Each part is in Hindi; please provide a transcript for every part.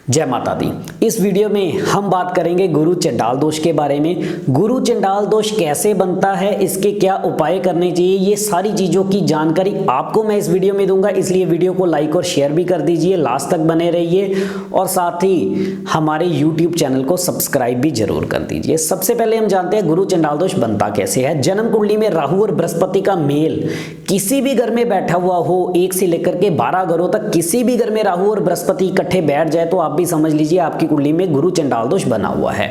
जय माता दी। इस वीडियो में हम बात करेंगे गुरु चंडाल दोष के बारे में। गुरु चंडाल दोष कैसे बनता है, इसके क्या उपाय करने चाहिए, ये सारी चीज़ों की जानकारी आपको मैं इस वीडियो में दूंगा। इसलिए वीडियो को लाइक और शेयर भी कर दीजिए, लास्ट तक बने रहिए और साथ ही हमारे यूट्यूब चैनल को सब्सक्राइब भी जरूर कर दीजिए। सबसे पहले हम जानते हैं गुरु चंडाल दोष बनता कैसे है। जन्म कुंडली में राहु और बृहस्पति का मेल किसी भी घर में बैठा हुआ हो, 1 से लेकर के 12 घरों तक किसी भी घर में राहु और बृहस्पति इकट्ठे बैठ जाए तो आप भी समझ लीजिए आपकी कुंडली में गुरु चंडाल दोष बना हुआ है।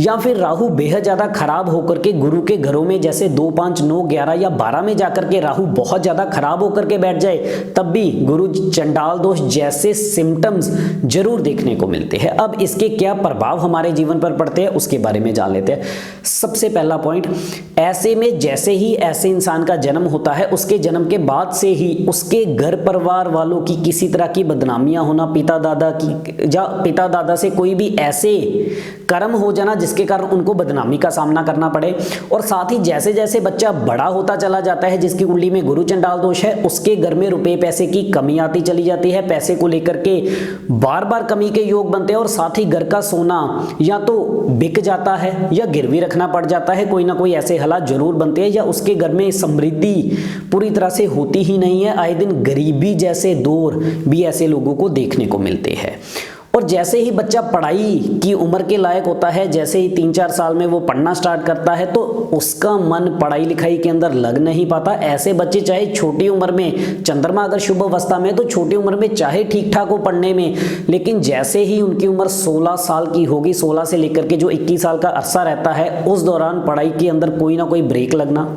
या फिर राहु बेहद ज्यादा खराब होकर के गुरु के घरों में जैसे 2, 5, 9, 11 या 12 में जाकर के राहु बहुत ज्यादा खराब होकर के बैठ जाए, तब भी गुरु चंडाल दोष जैसे सिम्टम्स जरूर देखने को मिलते हैं। अब इसके क्या प्रभाव हमारे जीवन पर पड़ते हैं उसके बारे में जान लेते हैं। सबसे पहला पॉइंट, ऐसे में जैसे ही ऐसे इंसान का जन्म होता है, उसके जन्म के बाद से ही उसके घर परिवार वालों की किसी तरह की बदनामियां होना, पिता दादा से कोई भी ऐसे कर्म हो जाना जिसके कारण उनको बदनामी का सामना करना पड़े। और साथ ही जैसे जैसे बच्चा बड़ा होता चला जाता है, जिसकी कुंडली में गुरु चंडाल दोष है, उसके घर में रुपए पैसे की कमी आती चली जाती है। पैसे को लेकर के बार बार कमी के योग बनते हैं और साथ ही घर का सोना या तो बिक जाता है या गिरवी रखना पड़ जाता है। कोई ना कोई ऐसे हालात जरूर बनते हैं या उसके घर में समृद्धि पूरी तरह से होती ही नहीं है। आए दिन गरीबी जैसे दौर भी ऐसे लोगों को देखने को मिलते हैं। और जैसे ही बच्चा पढ़ाई की उम्र के लायक होता है, जैसे ही 3-4 साल में वो पढ़ना स्टार्ट करता है, तो उसका मन पढ़ाई लिखाई के अंदर लग नहीं पाता। ऐसे बच्चे चाहे छोटी उम्र में, चंद्रमा अगर शुभ अवस्था में तो छोटी उम्र में चाहे ठीक ठाक हो पढ़ने में, लेकिन जैसे ही उनकी उम्र 16 साल की होगी, 16 से लेकर के जो 21 साल का अरसा रहता है, उस दौरान पढ़ाई के अंदर कोई ना कोई ब्रेक लगना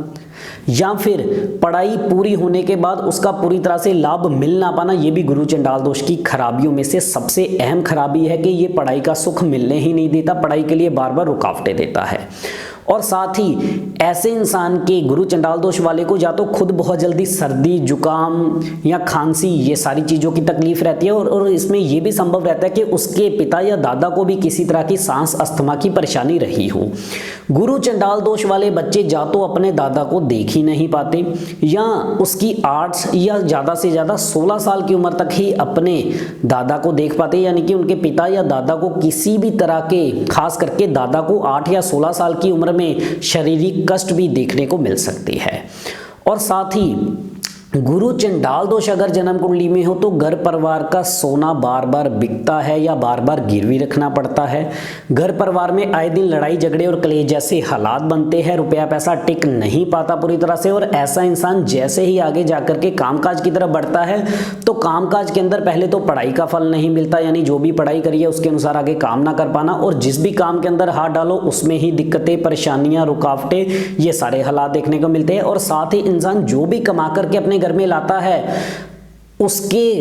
या फिर पढ़ाई पूरी होने के बाद उसका पूरी तरह से लाभ मिल ना पाना, ये भी गुरु चंडाल दोष की खराबियों में से सबसे अहम खराबी है कि ये पढ़ाई का सुख मिलने ही नहीं देता, पढ़ाई के लिए बार बार रुकावटें देता है। और साथ ही ऐसे इंसान के गुरु चंडाल दोष वाले को या तो खुद बहुत जल्दी सर्दी, जुकाम या खांसी, ये सारी चीज़ों की तकलीफ रहती है और इसमें यह भी संभव रहता है कि उसके पिता या दादा को भी किसी तरह की सांस अस्थमा की परेशानी रही हो। गुरु चंडाल दोष वाले बच्चे या तो अपने दादा को देख ही नहीं पाते या उसकी 8 या ज़्यादा से ज़्यादा 16 साल की उम्र तक ही अपने दादा को देख पाते, यानी कि उनके पिता या दादा को किसी भी तरह के, खास करके दादा को 8 या 16 साल की उम्र में शारीरिक कष्ट भी देखने को मिल सकती है। और साथ ही गुरु चंडाल दोष अगर जन्म कुंडली में हो तो घर परिवार का सोना बार बार बिकता है या बार बार गिरवी रखना पड़ता है। घर परिवार में आए दिन लड़ाई झगड़े और कलेश जैसे हालात बनते हैं। रुपया पैसा टिक नहीं पाता पूरी तरह से। और ऐसा इंसान जैसे ही आगे जाकर के कामकाज की तरफ बढ़ता है तो कामकाज के अंदर पहले तो पढ़ाई का फल नहीं मिलता, यानी जो भी पढ़ाई करी है उसके अनुसार आगे काम ना कर पाना, और जिस भी काम के अंदर हाथ डालो उसमें ही दिक्कतें, परेशानियां, रुकावटें, ये सारे हालात देखने को मिलते हैं। और साथ ही इंसान जो भी कमा करके अपने घर में लाता है उसके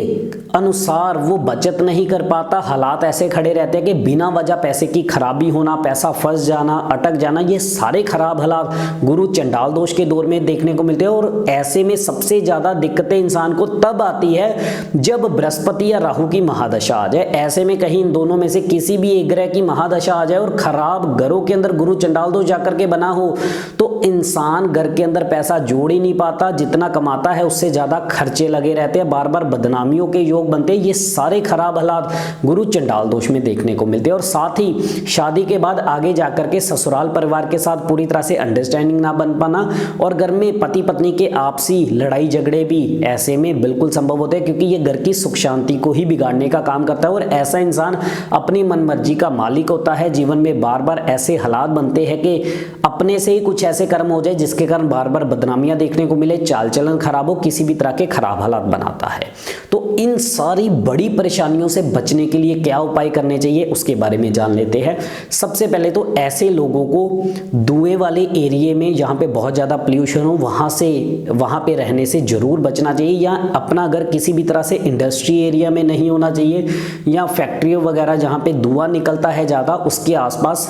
अनुसार वो बचत नहीं कर पाता। हालात ऐसे खड़े रहते हैं कि बिना वजह पैसे की खराबी होना, पैसा फंस जाना, अटक जाना, ये सारे खराब हालात गुरु चंडाल दोष के दौर में देखने को मिलते हैं। और ऐसे में सबसे ज्यादा दिक्कतें इंसान को तब आती है जब बृहस्पति या राहु की महादशा आ जाए। ऐसे में कहीं इन दोनों में से किसी भी एक ग्रह की महादशा आ जाए और खराब घरों के अंदर गुरु चंडाल दोष जाकर के बना हो तो इंसान घर के अंदर पैसा जोड़ ही नहीं पाता, जितना कमाता है उससे ज्यादा खर्चे लगे रहते हैं, बार बार बदनामियों के योग बनते हैं। ये सारे खराब हालात गुरु चंडाल दोष में देखने को मिलते हैं। और साथ ही शादी के बाद आगे जाकर के ससुराल परिवार के साथ पूरी तरह से अंडरस्टैंडिंग ना बन पाना और घर में पति पत्नी के आपसी लड़ाई झगड़े भी ऐसे में बिल्कुल संभव होते हैं, क्योंकि ये घर की सुख शांति को ही बिगाड़ने का काम करता है। और ऐसा इंसान अपनी मनमर्जी का मालिक होता है। जीवन में बार बार ऐसे हालात बनते हैं कि अपने से ही कुछ ऐसे कर्म हो जाए जिसके कारण बार बार बदनामियां देखने को मिले, चाल चलन खराब हो, किसी भी तरह के खराब हालात बनाता है। तो इन सारी बड़ी परेशानियों से बचने के लिए क्या उपाय करने चाहिए उसके बारे में जान लेते हैं। सबसे पहले तो ऐसे लोगों को धुएं वाले एरिया में जहां पे बहुत ज्यादा पोल्यूशन हो वहां पे रहने से जरूर बचना चाहिए, या अपना घर किसी भी तरह से इंडस्ट्री एरिया में नहीं होना चाहिए या फैक्ट्रियों वगैरह जहां पे धुआं निकलता है ज्यादा, उसके आसपास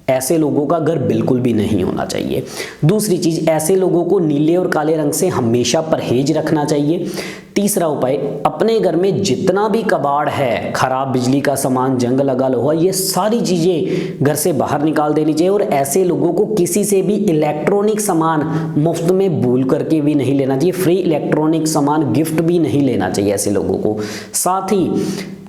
ऐसे लोगों का घर बिल्कुल भी नहीं होना चाहिए। दूसरी चीज, ऐसे लोगों को नीले और काले रंग से हमेशा परहेज रखना चाहिए। तीसरा उपाय, अपने घर में जितना भी कबाड़ है, खराब बिजली का सामान, जंग लगा लोहा, ये सारी चीजें घर से बाहर निकाल देनी चाहिए। और ऐसे लोगों को किसी से भी इलेक्ट्रॉनिक सामान मुफ्त में भूल करके भी नहीं लेना चाहिए। फ्री इलेक्ट्रॉनिक सामान गिफ्ट भी नहीं लेना चाहिए ऐसे लोगों को। साथ ही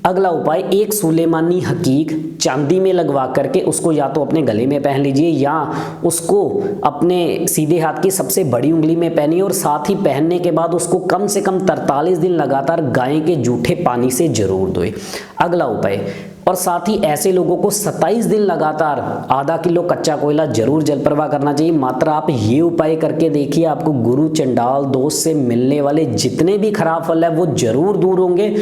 अगला उपाय, एक सुलेमानी हकीक चांदी में लगवा करके उसको या तो अपने गले में पहन लीजिए या उसको अपने सीधे हाथ की सबसे बड़ी उंगली में पहनिए और साथ ही पहनने के बाद उसको कम से कम 43 दिन लगातार गाय के जूठे पानी से जरूर धोए। अगला उपाय, और साथ ही ऐसे लोगों को 27 दिन लगातार आधा किलो कच्चा कोयला जरूर जल प्रवाह करना चाहिए। मात्र आप ये उपाय करके देखिए, आपको गुरु चंडाल दोष से मिलने वाले जितने भी खराब फल है वो जरूर दूर होंगे।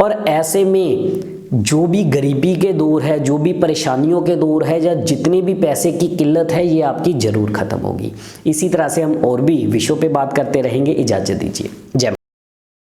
और ऐसे में जो भी गरीबी के दौर है, जो भी परेशानियों के दौर है, या जितनी भी पैसे की किल्लत है, ये आपकी जरूर खत्म होगी। इसी तरह से हम और भी विषयों पे बात करते रहेंगे। इजाजत दीजिए।